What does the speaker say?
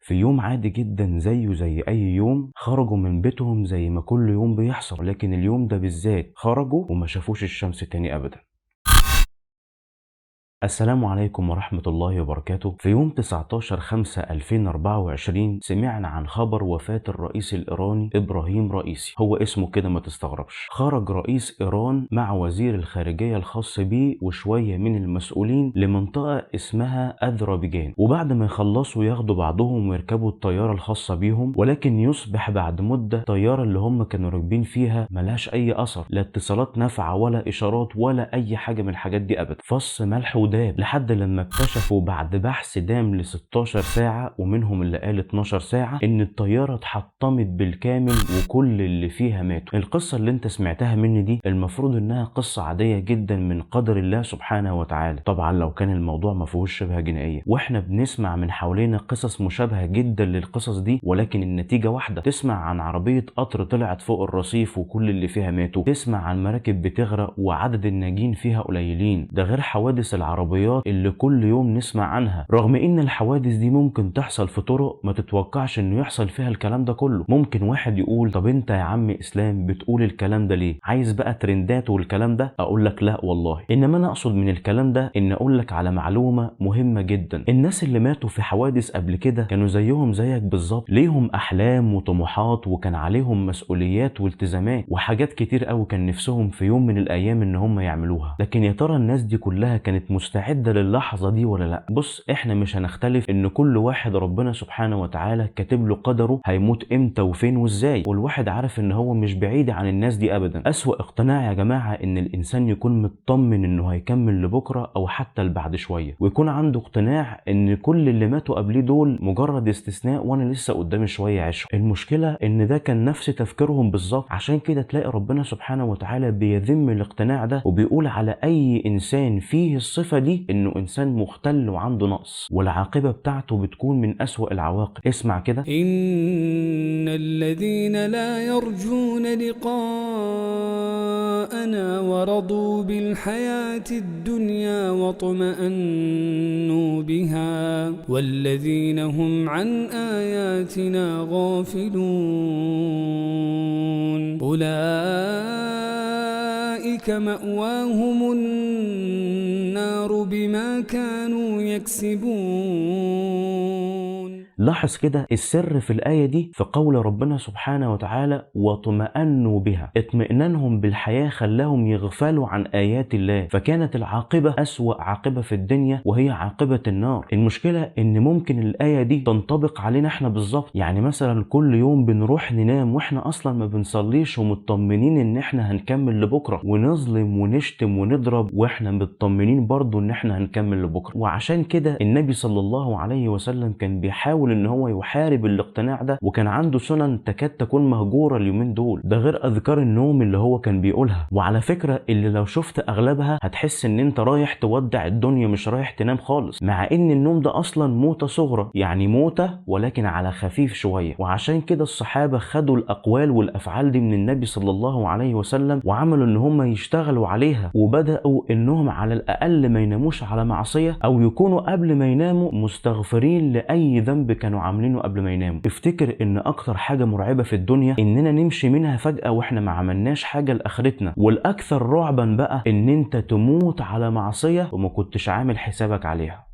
في يوم عادي جدا زيه زي اي يوم خرجوا من بيتهم زي ما كل يوم بيحصل، لكن اليوم ده بالذات خرجوا وما شافوش الشمس تاني ابدا. السلام عليكم ورحمة الله وبركاته. في يوم 19/5/2024 سمعنا عن خبر وفاة الرئيس الإيراني إبراهيم رئيسي. هو اسمه كده ما تستغربش. خرج رئيس إيران مع وزير الخارجية الخاص بيه وشوية من المسؤولين لمنطقة اسمها أذربيجان، وبعد ما يخلصوا ياخدوا بعضهم ويركبوا الطيارة الخاصة بيهم، ولكن يصبح بعد مدة الطيارة اللي هم كانوا راكبين فيها ملهاش أي أثر، لا اتصالات نافعة ولا إشارات ولا أي حاجة من الحاجات دي أبدا. فص ملح لحد لما اكتشفوا بعد بحث دام ل 16 ساعة ومنهم اللي قال 12 ساعة ان الطيارة اتحطمت بالكامل وكل اللي فيها ماتوا. القصة اللي انت سمعتها مني دي المفروض انها قصة عادية جدا من قدر الله سبحانه وتعالى، طبعا لو كان الموضوع ما فيهوش شبهة جنائية، واحنا بنسمع من حوالينا قصص مشابهة جدا للقصص دي، ولكن النتيجة واحدة. تسمع عن عربية قطر طلعت فوق الرصيف وكل اللي فيها ماتوا، تسمع عن مراكب بتغرق وعدد الناجين فيها قليلين، ده غير حوادث العربيات اللي كل يوم نسمع عنها. رغم ان الحوادث دي ممكن تحصل في طرق ما تتوقعش انه يحصل فيها الكلام ده كله. ممكن واحد يقول طب انت يا عم اسلام بتقول الكلام ده ليه؟ عايز بقى ترندات والكلام ده؟ اقول لك لا والله، انما انا اقصد من الكلام ده ان اقول لك على معلومة مهمة جدا. الناس اللي ماتوا في حوادث قبل كده كانوا زيهم زيك بالظبط، ليهم احلام وطموحات وكان عليهم مسؤوليات والتزامات وحاجات كتير قوي كان نفسهم في يوم من الايام ان هم يعملوها، لكن يا ترى الناس دي كلها كانت مستعدة للحظة دي ولا لا؟ بص، احنا مش هنختلف ان كل واحد ربنا سبحانه وتعالى كاتب له قدره هيموت امتى وفين وازاي، والواحد عارف ان هو مش بعيد عن الناس دي ابدا. اسوأ اقتناع يا جماعة ان الانسان يكون مطمن انه هيكمل لبكرة او حتى لبعد شوية، ويكون عنده اقتناع ان كل اللي ماتوا قبليه دول مجرد استثناء وانا لسه قدامي شوية عشق. المشكلة ان ده كان نفس تفكيرهم بالظبط، عشان كده تلاقي ربنا سبحانه وتعالى بيذم الاقتناع ده وبيقول على اي انسان فيه الصفة دي انه انسان مختل وعنده نقص، والعاقبة بتاعته بتكون من اسوأ العواقب. اسمع كده: ان الذين لا يرجون لقاءنا ورضوا بالحياة الدنيا واطمأنوا بها والذين هم عن آياتنا غافلون أولئك مأواهم النار بما كانوا يكسبون. لاحظ كده السر في الآية دي في قول ربنا سبحانه وتعالى واطمأنوا بها. اطمئنانهم بالحياة خلاهم يغفلوا عن آيات الله، فكانت العاقبة أسوأ عاقبة في الدنيا وهي عاقبة النار. المشكلة ان ممكن الآية دي تنطبق علينا احنا بالظبط، يعني مثلا كل يوم بنروح ننام واحنا اصلا ما بنصليش ومطمنين ان احنا هنكمل لبكرة، ونظلم ونشتم ونضرب واحنا مطمنين برضو ان احنا هنكمل لبكرة. وعشان كده النبي صلى الله عليه وسلم كان بيحاول ان هو يحارب الاقتناع ده، وكان عنده سنن تكاد تكون مهجورة اليومين دول، ده غير اذكار النوم اللي هو كان بيقولها. وعلى فكرة اللي لو شفت اغلبها هتحس ان انت رايح تودع الدنيا مش رايح تنام خالص، مع ان النوم ده اصلا موتة صغرى، يعني موتة ولكن على خفيف شوية. وعشان كده الصحابة خدوا الاقوال والافعال دي من النبي صلى الله عليه وسلم وعملوا ان هم يشتغلوا عليها، وبدأوا انهم على الاقل ما يناموش على معصية او يكونوا قبل ما يناموا مستغفرين لاي ذنب كانوا عاملينه قبل ما يناموا. افتكر ان اكتر حاجة مرعبة في الدنيا اننا نمشي منها فجأة واحنا ما عملناش حاجة لاخرتنا، والاكثر رعبا بقى ان انت تموت على معصية وما كنتش عامل حسابك عليها.